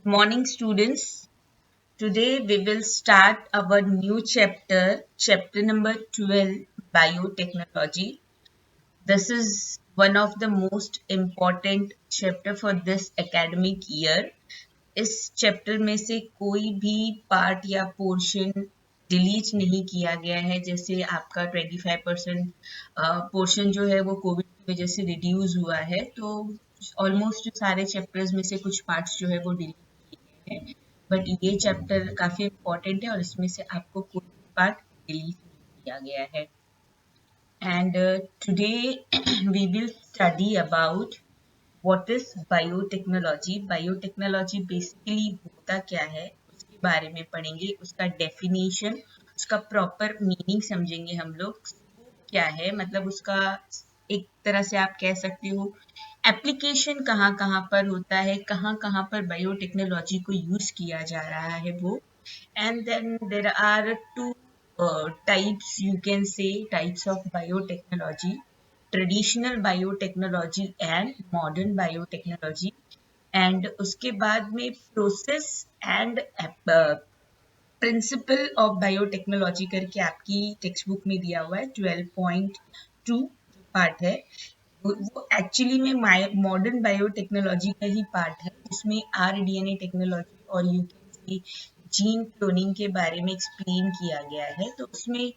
Morning, students. Today we will start our new chapter number 12, Biotechnology. This is one of the most important chapter for this academic year. इस chapter में से कोई भी part या portion delete नहीं किया गया है। जैसे आपका 25% पोर्शन जो है वो कोविड की वजह से रिड्यूस हुआ है, तो ऑलमोस्ट सारे चैप्टर्स में से कुछ पार्ट्स जो है वो डिलीट किए गए हैं, बट ये चैप्टर काफी इम्पोर्टेंट है और इसमें से आपको कोई पार्ट डिलीट नहीं किया गया है। And today we will study about what is biotechnology. Biotechnology basically होता क्या है उसके बारे में पढ़ेंगे, उसका डेफिनेशन, उसका प्रॉपर मीनिंग समझेंगे हम लोग। क्या है मतलब उसका एक तरह से आप कह सकते हो एप्लीकेशन कहाँ कहाँ पर होता है, कहाँ कहाँ पर बायोटेक्नोलॉजी को यूज किया जा रहा है वो। And then there are two types, you can say, types of biotechnology: traditional biotechnology and modern biotechnology. And उसके बाद में process and principle of biotechnology करके आपकी टेक्स्ट बुक में दिया हुआ है 12.2 पार्ट है। वो एक्चुअली में मॉडर्न बायोटेक्नोलॉजी का ही पार्ट है, जिसमें आरडीएनए टेक्नोलॉजी और यूके जीन क्लोनिंग के बारे में एक्सप्लेन किया गया है। तो उसमें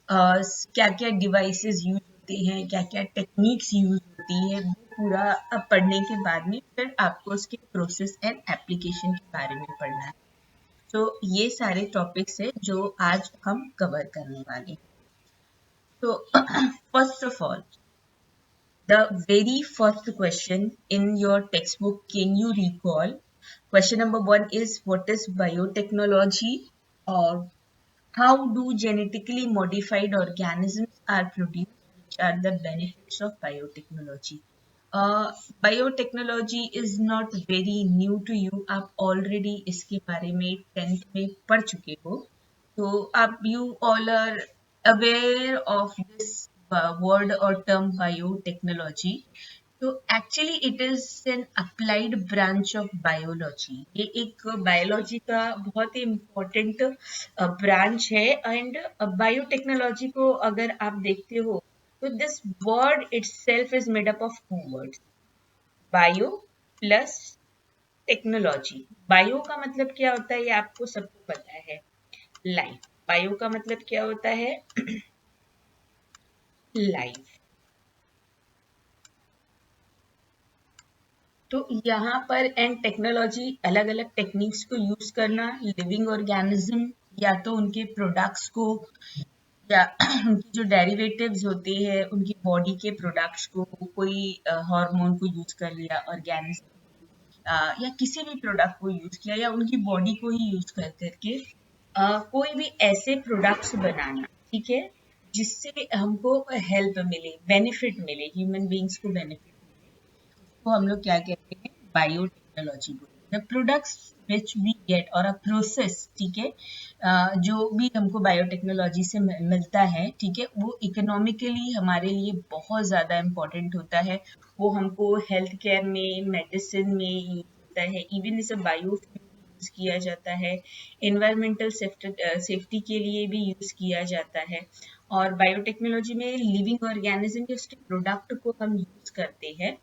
क्या क्या डिवाइसेस यूज होते हैं, क्या क्या टेक्निक्स यूज होती है, वो पूरा अब पढ़ने के बाद में फिर आपको उसके प्रोसेस एंड एप्लीकेशन के बारे में पढ़ना है। तो ये सारे टॉपिक्स है जो आज हम कवर करने वाले हैं। तो first of all, the very first question in your textbook, can you recall? Question number 1 is, what is biotechnology, or how do genetically modified organisms are produced, which are the benefits of biotechnology? Biotechnology is not very new to you, आप already इसके बारे में 10th में पढ़ चुके हो, तो आप you all are aware of this word और टर्म बायोटेक्नोलॉजी। तो actually it is an applied branch of biology. ये एक बायोलॉजी का बहुत ही इम्पोर्टेंट ब्रांच है। एंड बायोटेक्नोलॉजी को अगर आप देखते हो तो this word itself is made up of two words, bio plus technology. Bio का मतलब क्या होता है ये आपको सबको पता है, लाइफ। बायो का मतलब क्या होता है? लाइफ। तो यहाँ पर एंड टेक्नोलॉजी अलग अलग टेक्निक्स को यूज करना, लिविंग ऑर्गेनिज्म या तो उनके प्रोडक्ट्स को या उनकी जो डेरिवेटिव्स होते हैं उनकी बॉडी के प्रोडक्ट्स को, कोई हार्मोन को यूज कर लिया ऑर्गेनिज्म, या किसी भी प्रोडक्ट को यूज किया या उनकी बॉडी को ही यूज कर करके कोई भी ऐसे प्रोडक्ट्स बनाना, ठीक है, जिससे हमको हेल्प मिले, बेनिफिट मिले, ह्यूमन बींग्स को बेनिफिट, को हम लोग क्या कहते हैं? बायोटेक्नोलॉजी बोलते हैं। प्रोडक्ट्स विच वी गेट और अ प्रोसेस, ठीक है, जो भी हमको बायोटेक्नोलॉजी से मिलता है, ठीक है, वो इकोनॉमिकली हमारे लिए बहुत ज़्यादा इम्पोर्टेंट होता है। वो हमको हेल्थ केयर में, मेडिसिन में यूज होता है, इवन इसे बायोफ्यूल यूज किया जाता है, इन्वायरमेंटल सेफ्टी के लिए भी यूज किया जाता है। और बायोटेक्नोलॉजी में लिविंग ऑर्गेनिज्म के उसके प्रोडक्ट को हम यूज करते हैं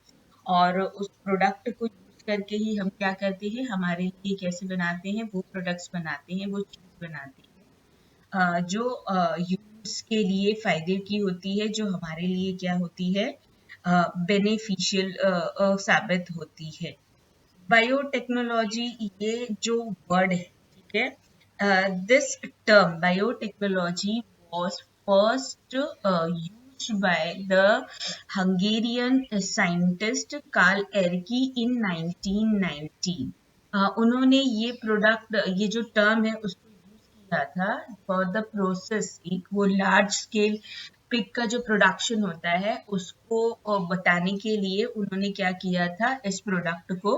और उस प्रोडक्ट को यूज करके ही हम क्या करते हैं, हमारे लिए कैसे बनाते हैं, वो प्रोडक्ट्स बनाते हैं, वो चीज बनाते हैं जो यूज के लिए फायदे की होती है, जो हमारे लिए क्या होती है, बेनिफिशियल साबित होती है। बायोटेक्नोलॉजी ये जो वर्ड है, ठीक है, this term biotechnology was first used by the Hungarian scientist Karl Erki in 1990। उन्होंने ये प्रोडक्ट, ये जो टर्म है उसको यूज किया था फॉर द प्रोसेस, एक वो लार्ज स्केल पिग का जो प्रोडक्शन होता है उसको बताने के लिए उन्होंने क्या किया था, इस प्रोडक्ट को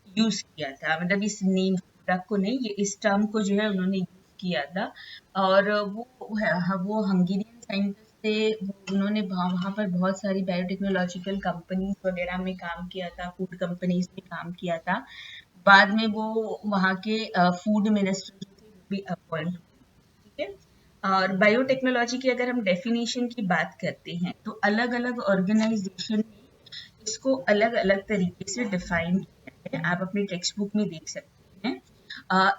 यूज किया था, मतलब इस नेम प्रोडक्ट को नहीं, ये इस टर्म को जो है उन्होंने यूज किया था। और वो हंगेरियन साइंटिस्ट थे, उन्होंने वहाँ पर बहुत सारी बायोटेक्नोलॉजिकल कंपनीज वगैरह में काम किया था, फूड कंपनीज में काम किया था। बाद में वो वहाँ के फूड मिनिस्टर जो थे वो भी अपॉइंट हुए। ठीक है। और बायोटेक्नोलॉजी की अगर हम डेफिनेशन की बात करते हैं तो अलग अलग ऑर्गेनाइजेशन ने इसको अलग अलग तरीके से डिफाइन किया है, आप अपनी टेक्स्ट बुक में देख सकते हैं।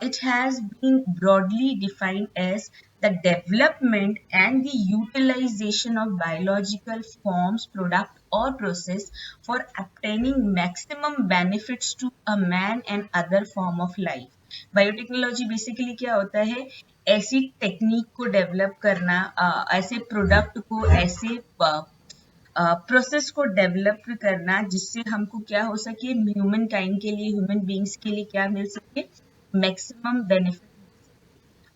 It has been broadly defined as the development and the utilization of biological forms, product or process for obtaining maximum benefits to a man and other form of life। Biotechnology basically क्या होता है, ऐसी technique को develop करना, ऐसे product को, ऐसे process को डेवलप करना जिससे हमको क्या हो सके, ह्यूमन काइंड के लिए, ह्यूमन बींग्स के लिए क्या मिल सके, maximum benefit.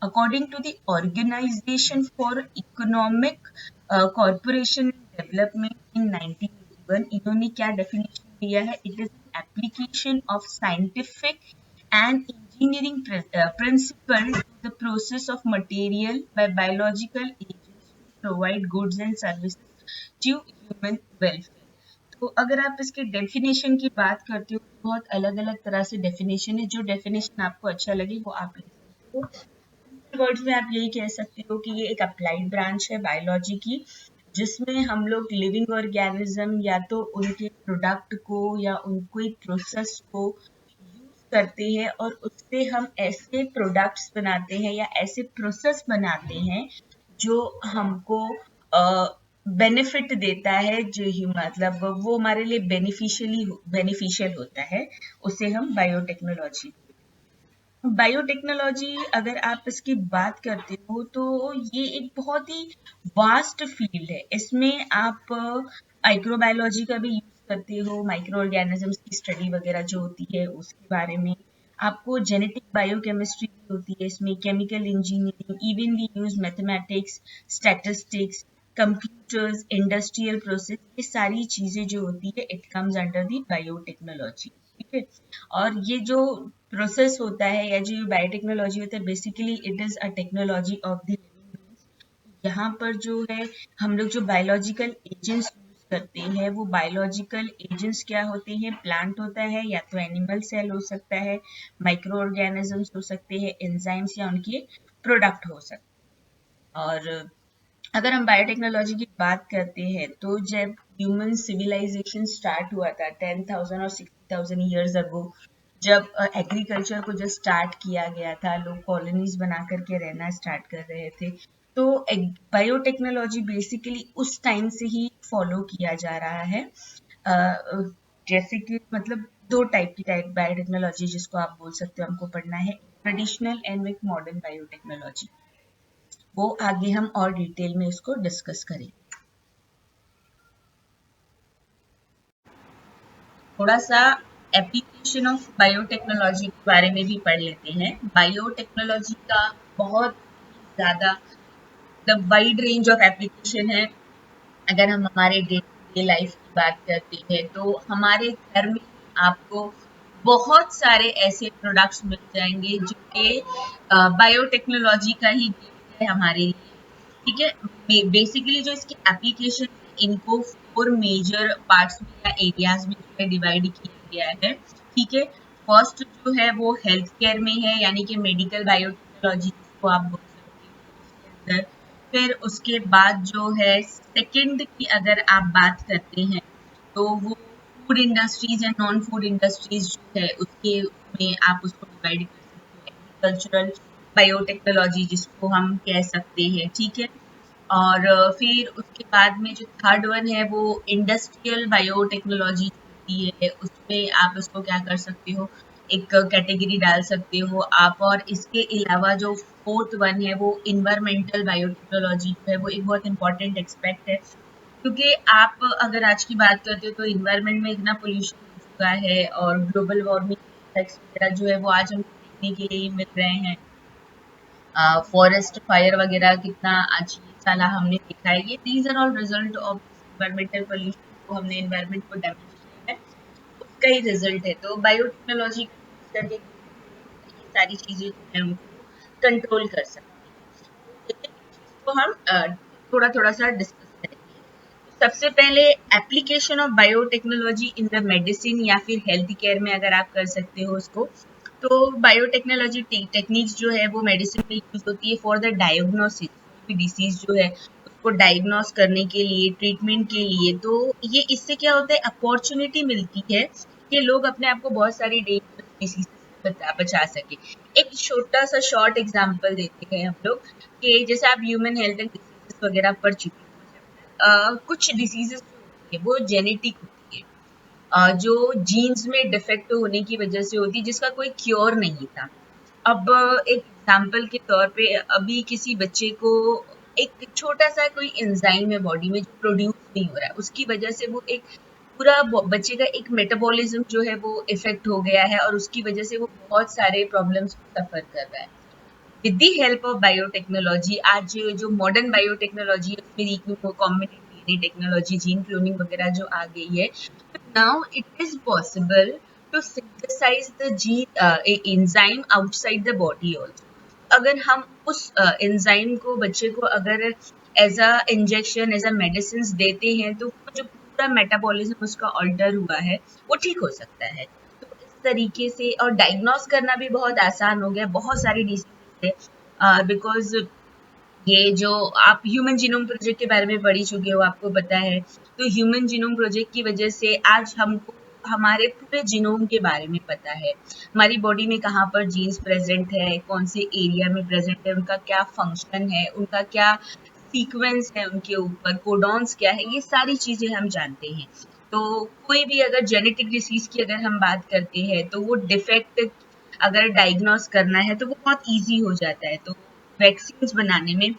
According to the organisation for economic corporation development in 1981, इन्होंने क्या डेफिनेशन दिया है, it is application of scientific and engineering principle to the process of material by biological agents to provide goods and services to human welfare। तो अगर आप इसके definition की बात करते हो तो बहुत अलग अलग तरह से डेफिनेशन है, जो डेफिनेशन आपको अच्छा लगे वो आप ले सकते हो। वर्ड्स में आप यही कह सकते हो कि ये एक अप्लाइड ब्रांच है बायोलॉजी की, जिसमें हम लोग लिविंग ऑर्गेनिज्म या तो उनके प्रोडक्ट को या उनको प्रोसेस को यूज करते हैं और उससे हम ऐसे प्रोडक्ट्स बनाते हैं या ऐसे प्रोसेस बनाते हैं जो हमको बेनिफिट देता है, जो ही मतलब वो हमारे लिए बेनिफिशियल होता है, उसे हम बायोटेक्नोलॉजी। बायोटेक्नोलॉजी अगर आप इसकी बात करते हो तो ये एक बहुत ही वास्ट फील्ड है। इसमें आप माइक्रोबायोलॉजी का भी यूज करते हो, माइक्रो ऑर्गेनिजम्स की स्टडी वगैरह जो होती है उसके बारे में, आपको जेनेटिक बायोकेमिस्ट्री भी होती है इसमें, chemical engineering, even we use mathematics, statistics, computers, industrial process, ये सारी चीजें जो होती है it comes under the biotechnology. ठीक है। और ये जो प्रोसेस होता है या जो बायोटेक्नोलॉजी होता है, basically it is a technology of the living beings. यहाँ पर जो है हम लोग जो बायोलॉजिकल एजेंट्स यूज करते हैं, वो बायोलॉजिकल एजेंट्स क्या होते हैं, प्लांट होता है या तो एनिमल सेल हो सकता है, माइक्रो ऑर्गेनिजम्स हो सकते हैं, एंजाइम्स या उनके प्रोडक्ट हो सकते हैं। और अगर हम बायोटेक्नोलॉजी की बात करते हैं तो जब ह्यूमन सिविलाइजेशन स्टार्ट हुआ था 10,000 और 60,000 ईयर्स अगो, जब एग्रीकल्चर को जब स्टार्ट किया गया था, लोग कॉलोनीज बना करके रहना स्टार्ट कर रहे थे, तो बायोटेक्नोलॉजी बेसिकली उस टाइम से ही फॉलो किया जा रहा है। जैसे कि मतलब दो टाइप की बायोटेक्नोलॉजी जिसको आप बोल सकते हो हमको पढ़ना है, traditional and with modern biotechnology. वो आगे हम और डिटेल में इसको डिस्कस करें। थोड़ा सा एप्लीकेशन ऑफ बायोटेक्नोलॉजी के बारे में भी पढ़ लेते हैं। बायोटेक्नोलॉजी का बहुत ज़्यादा the wide range of application है। अगर हम हमारे डे टू डे लाइफ की बात करते हैं तो हमारे घर में आपको बहुत सारे ऐसे प्रोडक्ट्स मिल जाएंगे जो कि बायोटेक्नोलॉजी का ही गिफ्ट है हमारे लिए। ठीक है। बेसिकली जो इसकी एप्लीकेशन है इनको 4 मेजर पार्ट्स में या एरियाज में जो है डिवाइड किया गया है। ठीक है। फर्स्ट जो है वो हेल्थ केयर में है, यानी कि मेडिकल बायोटेक्नोलॉजी जिसको आप बोल सकते हो उसके अंदर। फिर उसके बाद जो है सेकंड की अगर आप बात करते हैं तो वो फूड इंडस्ट्रीज या नॉन फूड इंडस्ट्रीज जो है उसके में आप उसको डिवाइड कर सकते हो, एग्रीकल्चरल बायोटेक्नोलॉजी जिसको हम कह सकते हैं। ठीक है। और फिर उसके बाद में जो थर्ड वन है वो इंडस्ट्रियल बायोटेक्नोलॉजी होती है, उसमें आप उसको क्या कर सकते हो, एक कैटेगरी डाल सकते हो आप। और इसके अलावा जो फोर्थ वन है वो इन्वायरमेंटल बायोटेक्नोलॉजी जो है वो एक बहुत इंपॉर्टेंट एक्सपेक्ट है, क्योंकि आप अगर आज की बात करते हो तो इन्वायरमेंट में इतना पोल्यूशन हो चुका है और ग्लोबल वार्मिंग इफेक्ट्स वगैरह जो है वो आज हमको देखने के लिए मिल रहे हैं। फॉरेस्ट फायर वगैरह कितना आज ये साल हमने देखा है, ये these are all result of environmental pollution, को हमने इन्वायरमेंट को डैमेज किया है, उसका ही रिजल्ट है। तो बायोटेक्नोलॉजी का यूज करके ये सारी चीजें जो है उनको कंट्रोल कर सकते हैं। तो एक एक चीज को हम थोड़ा थोड़ा सा डिस्कस करेंगे। सबसे पहले application of biotechnology in the medicine या फिर हेल्थ केयर में अगर आप कर सकते हो उसको, तो बायोटेक्नोलॉजी टेक्निक्स जो है वो मेडिसिन में यूज होती है फॉर द डायग्नोसिस, कोई भी डिसीज जो है उसको डायग्नोस करने के लिए, ट्रीटमेंट के लिए। तो ये इससे क्या होता है, अपॉर्चुनिटी मिलती है कि लोग अपने आप को बहुत सारी डेंजरस डिसीज से बचा सके। एक छोटा सा शॉर्ट एग्जांपल देते हैं हम लोग कि जैसे आप ह्यूमन हेल्थ एंड डिसीजेस वगैरह पढ़ चुके हैं, कुछ डिसीजेस जो होती है वो जेनेटिक होती है, जो जीन्स में डिफेक्ट होने की वजह से होती है, जिसका कोई क्योर नहीं था। अब एक एग्जाम्पल के तौर पे अभी किसी बच्चे को एक छोटा सा कोई एंजाइम है बॉडी में जो प्रोड्यूस नहीं हो रहा है, उसकी वजह से वो एक पूरा बच्चे का एक मेटाबॉलिज्म जो है वो इफेक्ट हो गया है और उसकी वजह से वो बहुत सारे प्रॉब्लम्स सफर कर रहा है। With the help of biotechnology, आज जो मॉडर्न बायोटेक्नोलॉजी है उसमें recombinant DNA technology, gene cloning वगैरह जो आ गई है, तो now it is possible to synthesise the gene enzyme outside the body also. अगर हम उस एंजाइम को बच्चे को अगर as a injection, as a medicine देते हैं, तो वो जो पूरा मेटाबॉलिज्म उसका ऑल्टर हुआ है वो ठीक हो सकता है। तो इस तरीके से, और डायग्नोस करना भी बहुत आसान हो गया, बहुत सारी डिसीज है, बिकॉज ये जो आप ह्यूमन जीनोम प्रोजेक्ट के बारे में पढ़ी चुके हो, आपको पता है, तो ह्यूमन जीनोम प्रोजेक्ट की वजह से आज हमको हमारे पूरे जीनोम के बारे में पता है, हमारी बॉडी में कहाँ पर जीन्स प्रेजेंट है, कौन से एरिया में प्रेजेंट है, उनका क्या फंक्शन है, उनका क्या सीक्वेंस है, उनके ऊपर कोडॉन्स क्या है, ये सारी चीजें हम जानते हैं। तो कोई भी अगर जेनेटिक डिसीज की अगर हम बात करते हैं, तो वो डिफेक्ट अगर डायग्नोस करना है तो वो बहुत इजी हो जाता है। तो वैक्सीन्स बनाने में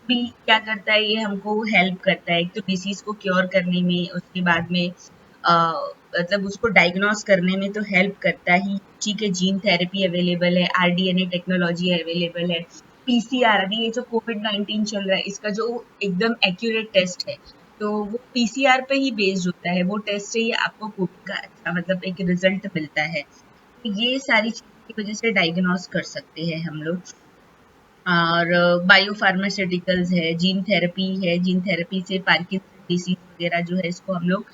भी क्या करता है, ये हमको हेल्प करता है, एक तो डिसीज को क्योर करने में, उसके बाद में मतलब उसको डायग्नोस करने में तो हेल्प करता ही। ठीक है, जीन थेरेपी अवेलेबल है, आरडीएनए टेक्नोलॉजी अवेलेबल है, पीसीआर, अभी ये जो कोविड-19 चल रहा है इसका जो एकदम एक्यूरेट टेस्ट है, तो वो पीसीआर पे ही बेस्ड होता है, वो टेस्ट से ही आपको कोविड का अच्छा मतलब एक रिजल्ट मिलता है। तो ये सारी चीज़ों की वजह से डायग्नोस कर सकते हैं हम लोग। और बायो फार्मास्यूटिकल्स है, जीन थेरेपी है, जीन थेरेपी से पार्किंसन डिसीज वगैरह जो है इसको हम लोग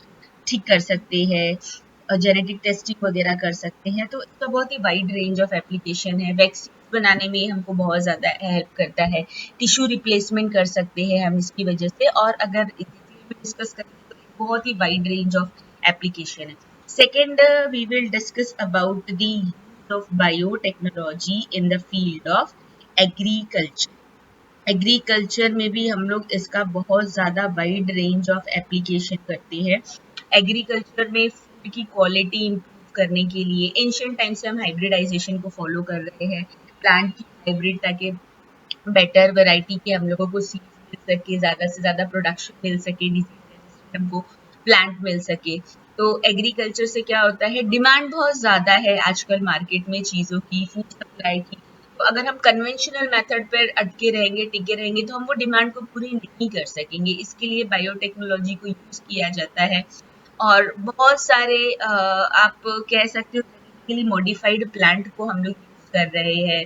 ठीक कर सकते हैं, जेनेटिक टेस्टिंग वगैरह कर सकते हैं। तो इसका बहुत ही वाइड रेंज ऑफ एप्लीकेशन है। वैक्सीन बनाने में हमको बहुत ज़्यादा हेल्प करता है, टिश्यू रिप्लेसमेंट कर सकते हैं हम इसकी वजह से, और अगर डिस्कस करें तो बहुत ही वाइड रेंज ऑफ एप्लीकेशन है। Second, we will discuss about the use of biotechnology in the field of agriculture. Agriculture में भी हम लोग इसका बहुत ज़्यादा वाइड रेंज ऑफ एप्लीकेशन करते हैं। एग्रीकल्चर में फूड की क्वालिटी इम्प्रूव करने के लिए एंशिएंट टाइम से हम हाइब्रिडाइजेशन को फॉलो कर रहे हैं, प्लांट की हाइब्रिड, ताकि बेटर वैरायटी के हम लोगों को सीड्स मिल सके, ज़्यादा से ज़्यादा प्रोडक्शन मिल सके, डिजीज रेजिस्टेंट हमको प्लांट मिल सके। तो एग्रीकल्चर से क्या होता है, डिमांड बहुत ज़्यादा है आजकल मार्केट में चीज़ों की, फूड सप्लाई की। तो अगर हम कन्वेंशनल मेथड पर अटके रहेंगे, टिके रहेंगे, तो हम वो डिमांड को पूरी नहीं कर सकेंगे। इसके लिए बायोटेक्नोलॉजी को यूज़ किया जाता है, और बहुत सारे आप कह सकते हो जेनेटिकली मॉडिफाइड प्लांट को हम लोग यूज़ कर रहे हैं।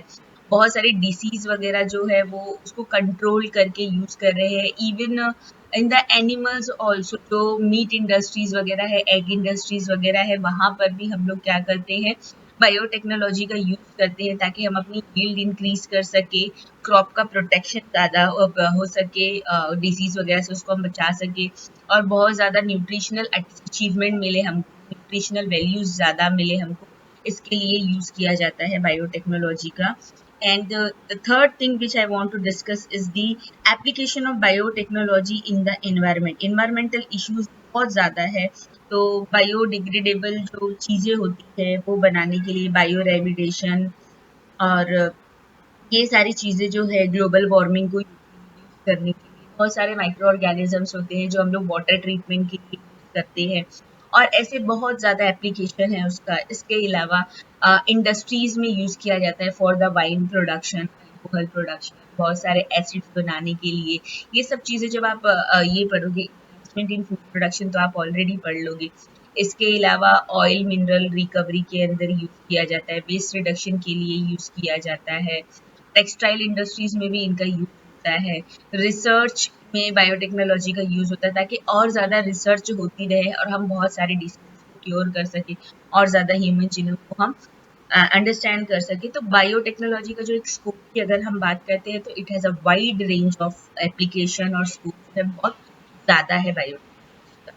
बहुत सारे डिसीज वगैरह जो है वो उसको कंट्रोल करके यूज़ कर रहे हैं। Even in the animals also, जो मीट इंडस्ट्रीज वगैरह है, एग इंडस्ट्रीज वगैरह है, वहाँ पर भी हम लोग क्या करते हैं, बायोटेक्नोलॉजी का यूज़ करते हैं, ताकि हम अपनी यील्ड इंक्रीज कर सके, क्रॉप का प्रोटेक्शन ज़्यादा हो सके, डिसीज वगैरह से उसको हम बचा सके, और बहुत ज़्यादा न्यूट्रिशनल अचीवमेंट मिले हमको, न्यूट्रिशनल वैल्यूज ज़्यादा मिले हमको। इसके लिए यूज़ किया जाता है बायोटेक्नोलॉजी का। And the third thing which I want to discuss is the application of biotechnology in the environment. Environmental issues बहुत ज़्यादा है, तो बायोडिग्रेडेबल जो चीज़ें होती है वो बनाने के लिए, बायो रेमिडेशन, और ये सारी चीज़ें जो है ग्लोबल वार्मिंग को रिड्यूस करने के लिए, बहुत सारे माइक्रो ऑर्गेनिजम्स होते हैं जो हम लोग वाटर ट्रीटमेंट के लिए यूज़ करते हैं, और ऐसे बहुत ज़्यादा एप्लीकेशन है उसका। इसके अलावा इंडस्ट्रीज में यूज़ किया जाता है for the wine production, alcohol production, बहुत सारे एसिड्स बनाने के लिए। ये सब चीज़ें जब आप ये पढ़ोगे, इन्वेस्टमेंट इन फूड प्रोडक्शन, तो आप ऑलरेडी पढ़ लोगे। इसके अलावा ऑयल मिनरल रिकवरी के अंदर यूज़ किया जाता है, वेस्ट रिडक्शन के लिए यूज़ किया जाता है, टेक्सटाइल इंडस्ट्रीज में भी इनका यूज़ होता है, रिसर्च में बायोटेक्नोलॉजी का यूज होता है ताकि और ज़्यादा रिसर्च होती रहे और हम बहुत सारे डिसीज को क्योर कर सके और ज़्यादा ह्यूमन जीनोम को हम अंडरस्टैंड कर सके। तो बायोटेक्नोलॉजी का जो एक स्कोप की अगर हम बात करते हैं तो it has a wide range of application और स्कोप जो है बहुत ज़्यादा है बायोटेक्नोलॉजी का।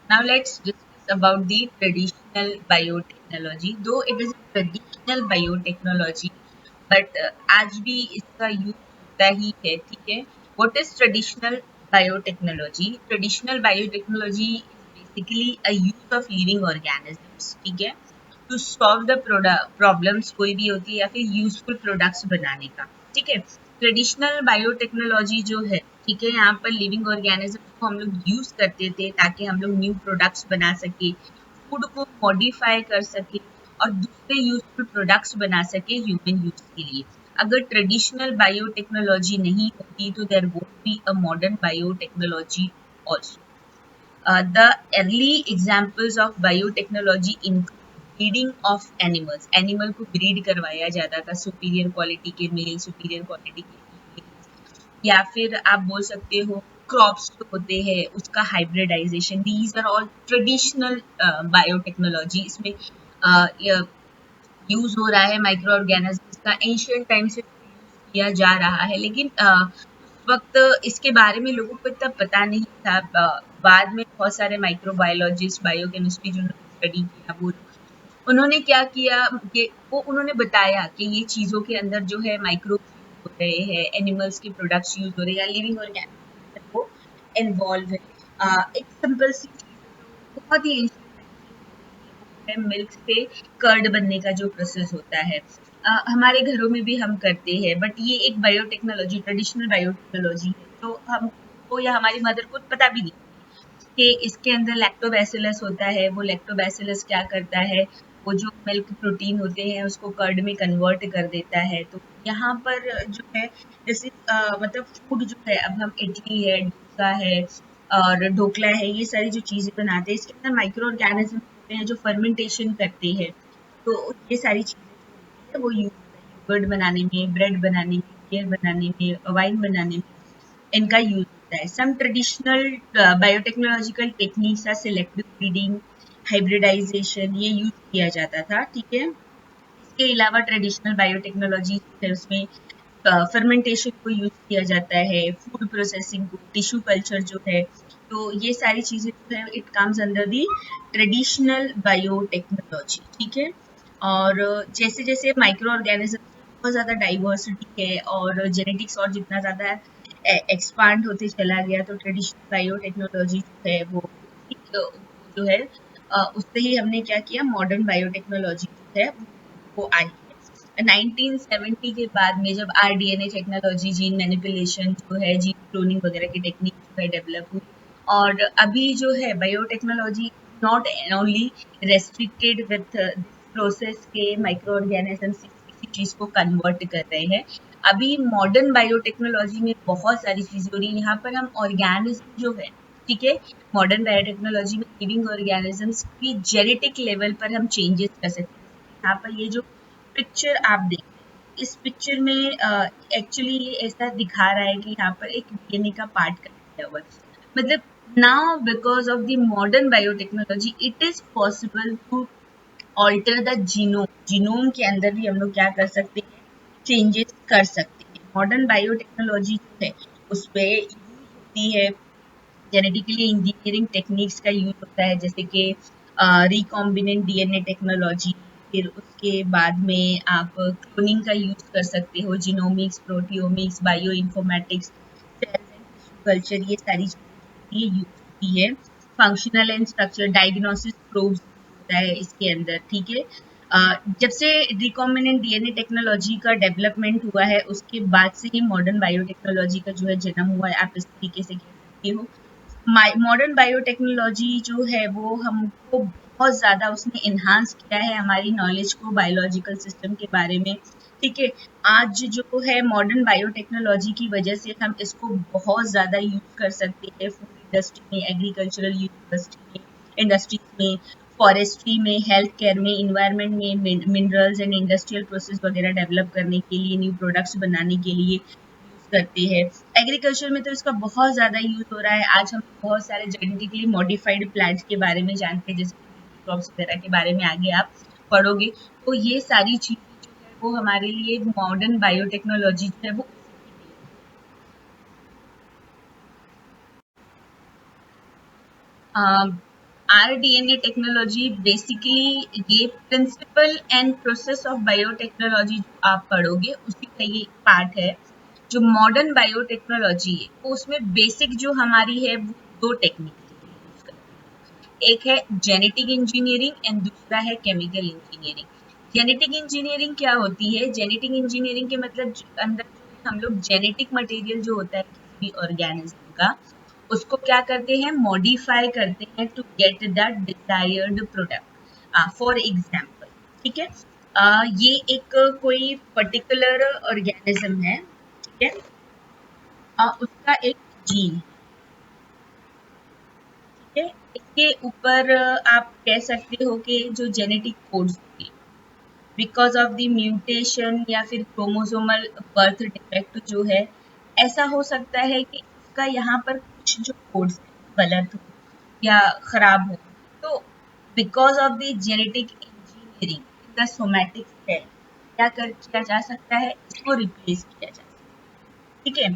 Now let's discuss about the traditional biotechnology. Though it is a traditional biotechnology, but आज भी इसका यूज होता ही है, ठीक है। What is traditional biotechnology? Traditional biotechnology is basically a use of living organisms, ठीक है, टू सॉल्व द प्रॉब्लम्स कोई भी होती है या फिर यूजफुल प्रोडक्ट्स बनाने का, ठीक है। ट्रेडिशनल बायोटेक्नोलॉजी जो है, ठीक है, यहाँ पर लिविंग ऑर्गेनिज्म को हम लोग यूज करते थे ताकि हम लोग न्यू प्रोडक्ट्स बना सके, फूड को मॉडिफाई कर सके और दूसरे यूजफुल प्रोडक्ट्स बना सके ह्यूमन यूज के लिए। अगर ट्रेडिशनल बायोटेक्नोलॉजी नहीं होती तो there would be a modern biotechnology also. The early examples of biotechnology include breeding of animals, animal को ब्रीड करवाया जाता था सुपीरियर क्वालिटी के मेल, सुपीरियर क्वालिटी के फीमेल, या फिर आप बोल सकते हो क्रॉप्स जो होते हैं उसका hybridisation. These are all traditional biotechnology. इसमें यूज हो रहा है माइक्रो ऑर्गेनिज्म का, एंशियंट टाइम से यूज किया जा रहा है, लेकिन उस वक्त इसके बारे में लोगों को इतना पता नहीं था। बाद में बहुत सारे माइक्रोबायोलॉजिस्ट, बायोकेमिस्ट्री जिन्होंने स्टडी किया, वो उन्होंने क्या किया कि वो उन्होंने बताया कि ये चीज़ों के अंदर जो है माइक्रो हो रहे हैं, एनिमल्स के प्रोडक्ट्स यूज हो रहे हैं या लिविंग ऑर्गेनिज्म वो इन्वॉल्व है। एक सिंपल सी चीज़ जो बहुत ही है, मिल्क से कर्ड बनने का जो प्रोसेस होता है, हमारे घरों में भी हम करते हैं, बट ये एक बायोटेक्नोलॉजी, ट्रेडिशनल बायोटेक्नोलॉजी है, तो हमको या हमारी मदर को पता भी नहीं कि इसके अंदर लैक्टोबैसिलस होता है। वो लैक्टोबैसिलस क्या करता है, वो जो मिल्क प्रोटीन होते हैं उसको कर्ड में कन्वर्ट कर देता है। तो यहाँ पर जो है जैसे मतलब फूड जो है, अब हम इडली है, डोसा है और ढोकला है, ये सारी जो चीज़ें बनाते हैं इसके अंदर माइक्रो ऑर्गेनिज्म होते हैं जो फर्मेंटेशन करते हैं। तो ये सारी चीज़ें जो होती है वो यूज होता है योगर्ट बनाने में, ब्रेड बनाने में, बियर बनाने में, वाइन बनाने में, इनका यूज होता है। Some traditional biotechnological techniques are selective breeding, hybridisation, ये यूज किया जाता था, ठीक है। इसके अलावा ट्रेडिशनल बायोटेक्नोलॉजी है उसमें फर्मेंटेशन को यूज किया जाता है, फूड प्रोसेसिंग को, टिश्यू कल्चर जो है, तो ये सारी चीजें जो है it comes under the traditional biotechnology, ठीक है। और जैसे जैसे माइक्रो ऑर्गेनिज्म बहुत ज़्यादा डाइवर्सिटी है और जेनेटिक्स और जितना ज़्यादा एक्सपांड होते चला गया, तो ट्रेडिशनल बायोटेक्नोलॉजी जो है वो जो है उससे ही हमने क्या किया, मॉडर्न बायोटेक्नोलॉजी जो है वो आई है। 1970 के बाद में जब आरडीएनए टेक्नोलॉजी, जीन मैनिपुलेशन जो है, जीन क्लोनिंग वगैरह की टेक्निक जो है डेवलप हुई, और अभी जो है biotechnology not only restricted with process के माइक्रो ऑर्गेनिजम्स किसी चीज को कन्वर्ट कर रहे हैं। अभी मॉडर्न बायोटेक्नोलॉजी में बहुत सारी चीजें हो रही है। यहाँ पर हम ऑर्गेनिज्म जो है, ठीक है, मॉडर्न बायोटेक्नोलॉजी में लिविंग ऑर्गेनिजम्स की जेनेटिक लेवल पर हम चेंजेस कर सकते हैं। यहाँ पर ये जो पिक्चर आप देख रहे हैं, इस पिक्चर में एक्चुअली ये ऐसा दिखा रहा है कि यहाँ पर एक डीएनए का पार्ट कट किया हुआ है। मतलब now because of the modern biotechnology it is possible to alter the genome, genome के अंदर भी हम लोग क्या कर सकते हैं, चेंजेस कर सकते हैं। मॉडर्न बायोटेक्नोलॉजी जो है उस पर यूज होती है जेनेटिकली इंजीनियरिंग टेक्निक्स का यूज होता है, जैसे कि रिकॉम्बिनेंट डीएनए टेक्नोलॉजी, फिर उसके बाद में आप क्लोनिंग का यूज कर सकते हो, genomics, proteomics, bio informatics, cells and tissue culture, ये सारी चीजें ये यूज होती है। Functional and structure diagnosis probes होता है इसके अंदर, ठीक है। जब से रिकॉम्बिनेंट डीएनए टेक्नोलॉजी का डेवलपमेंट हुआ है उसके बाद से ही मॉडर्न बायोटेक्नोलॉजी का जो है जन्म हुआ है, आप इस तरीके से कह सकते हो। मॉडर्न बायोटेक्नोलॉजी जो है वो हमको बहुत ज़्यादा उसने इन्हांस किया है हमारी नॉलेज को बायोलॉजिकल सिस्टम के बारे में, ठीक है। आज जो है मॉडर्न बायोटेक्नोलॉजी की वजह से हम इसको बहुत ज़्यादा यूज कर सकते हैं फूड इंडस्ट्री में, एग्रीकल्चरल इंडस्ट्रीज में, फॉरेस्ट्री में, हेल्थ केयर में, इन्वायरमेंट में, मिनरल्स एंड इंडस्ट्रियल प्रोसेस वगैरह डेवलप करने के लिए, न्यू प्रोडक्ट्स बनाने के लिए यूज करते हैं। एग्रीकल्चर में तो इसका बहुत ज़्यादा यूज हो रहा है। आज हम बहुत सारे जेनेटिकली मॉडिफाइड प्लांट्स के बारे में जानते हैं, जैसे क्रॉप्स वगैरह के बारे में आगे आप पढ़ोगे। तो ये सारी चीज़ें जो है वो हमारे लिए मॉडर्न बायोटेक्नोलॉजी जो है वो RDNA टेक्नोलॉजी बेसिकली ये principle and process of biotechnology जो आप पढ़ोगे उसी का ये पार्ट है। जो मॉडर्न बायोटेक्नोलॉजी है वो उसमें बेसिक जो हमारी है वो दो टेक्निक, एक है जेनेटिक इंजीनियरिंग एंड दूसरा है केमिकल इंजीनियरिंग। जेनेटिक इंजीनियरिंग क्या होती है? जेनेटिक इंजीनियरिंग के मतलब अंदर जो है हम लोग जेनेटिक मटेरियल जो होता है किसी भी ऑर्गेनिज्म का, उसको क्या करते हैं? मॉडिफाई करते हैं to get the desired product. For example, ठीक है, ये एक कोई पर्टिकुलर ऑर्गेनिज्म है, ठीक है, उसका एक जीन, ठीक है, इसके ऊपर आप कह सकते हो कि जो genetic codes because of the mutation या फिर क्रोमोसोमल बर्थ डिफेक्ट जो है, ऐसा हो सकता है कि इसका यहाँ पर कुछ जो कोड्स गलत हो या खराब हो, तो because of the genetic engineering in the somatic cell क्या कर किया जा सकता है? इसको रिप्लेस किया जा सकता है, ठीक है।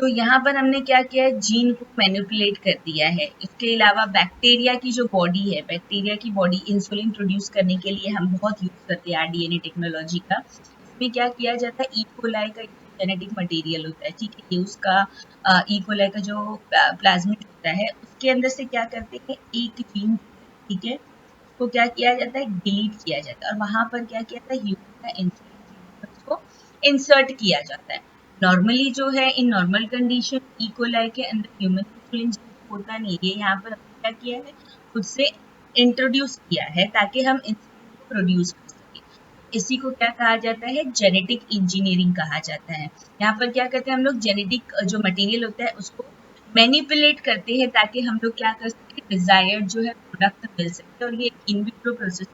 तो यहाँ पर हमने क्या किया है? जीन को मैनिपुलेट कर दिया है। इसके अलावा बैक्टीरिया की जो बॉडी है, बैक्टीरिया की बॉडी इंसुलिन प्रोड्यूस करने के लिए हम बहुत यूज करते हैं आरडीएनए टेक्नोलॉजी का। इसमें क्या किया जाता है? इकोलाई का जेनेटिक मटेरियल होता है, ठीक है, ये उसका इकोलाई का जो प्लाज्मिड होता है उसके अंदर से क्या करते हैं? एक जीन, ठीक है, उसको क्या किया जाता है? डिलीट किया जाता है और वहां पर क्या किया जाता है? ह्यूमन का इंसुलिन उसको इंसर्ट किया जाता है। नॉर्मली जो है इन नॉर्मल कंडीशन इकोलाई के अंदर ह्यूमन इंसुलिन होता नहीं है, यहाँ पर हमने क्या किया है? खुद से इंट्रोड्यूस किया है ताकि हम इंसुलिन को प्रोड्यूस कर सकें। इसी को क्या कहा जाता है? जेनेटिक इंजीनियरिंग कहा जाता है। यहाँ पर क्या करते हैं हम लोग? जेनेटिक जो मटेरियल होता है उसको मैनिपुलेट करते हैं ताकि हम लोग क्या कर सके? डिजायर्ड जो है प्रोडक्ट मिल सके। और ये इन विट्रो प्रोसेस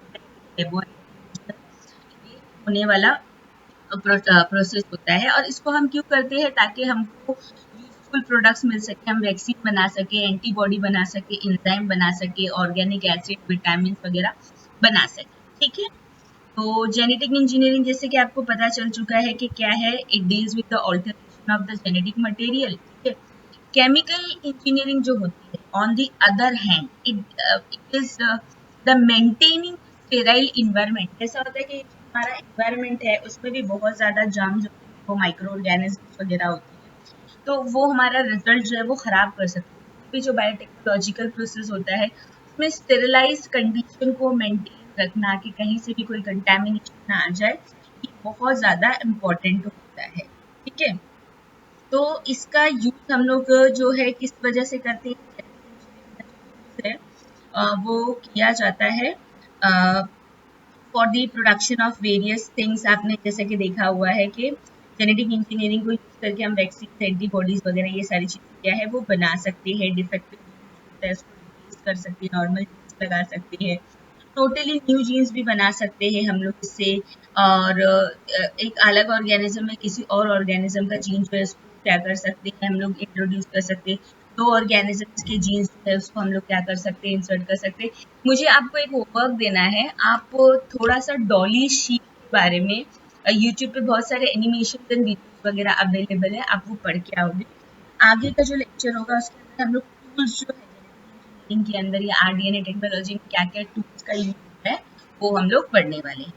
होने वाला प्रोसेस होता है। और इसको हम क्यों करते हैं? ताकि हमको यूजफुल प्रोडक्ट्स मिल सके, हम वैक्सीन बना सके, एंटीबॉडी बना सके, एंजाइम बना सके, ऑर्गेनिक एसिड, विटामिन वगैरह बना सके, ठीक है। तो जेनेटिक इंजीनियरिंग जैसे कि आपको पता चल चुका है कि क्या है, it deals with the alteration of the genetic material, ठीक है। केमिकल इंजीनियरिंग जो होती है on the other hand, it is the maintaining sterile environment. ऐसा होता है कि हमारा इन्वायरमेंट है उसमें भी बहुत ज्यादा जर्म्स, वो माइक्रो ऑर्गेनिज्म वगैरह होती है, तो वो हमारा रिजल्ट जो है वो खराब कर सकते हैं। भी जो बायोटेक्नोलॉजिकल प्रोसेस होता है उसमें स्टेरिलाइज कंडीशन को मेंटेन रखना कि कहीं से भी कोई कंटेमिनेशन ना आ जाए, ये बहुत ज्यादा इम्पोर्टेंट होता है, ठीक है। तो इसका यूज हम लोग जो है किस वजह से करते हैं? वो किया जाता है for the production of various things. आपने जैसे कि देखा हुआ है कि जेनेटिक इंजीनियरिंग को यूज करके हम वैक्सीन, एंटीबॉडीज वगैरह ये सारी चीजें क्या है वो बना सकते हैं। डिफेक्टिव होता है उसको रिप्लेस कर सकते हैं, नॉर्मल लगा सकते हैं, टोटली न्यू जीन्स भी बना सकते हैं हम लोग इससे। और एक अलग ऑर्गेनिज्म में किसी और ऑर्गेनिज्म का जीन जो है उसको क्या कर सकते हैं हम लोग? इंट्रोड्यूस कर सकते हैं। दो ऑर्गेनिजम्स के जीन्स जो है उसको हम लोग क्या कर सकते हैं? इंसर्ट कर सकते हैं। मुझे आपको एक होमवर्क देना है, आप थोड़ा सा डॉली शीप के बारे में, यूट्यूब पे बहुत सारे एनिमेशन एंड वीडियोस वगैरह अवेलेबल है, आप वो पढ़ के आओगे। आगे का जो लेक्चर होगा उसके अंदर हम लोग टूल्स जो है इंजीनियरिंग के अंदर या आरडीएनए टेक्नोलॉजी में क्या क्या टूल्स का यूज है वो हम लोग पढ़ने वाले हैं।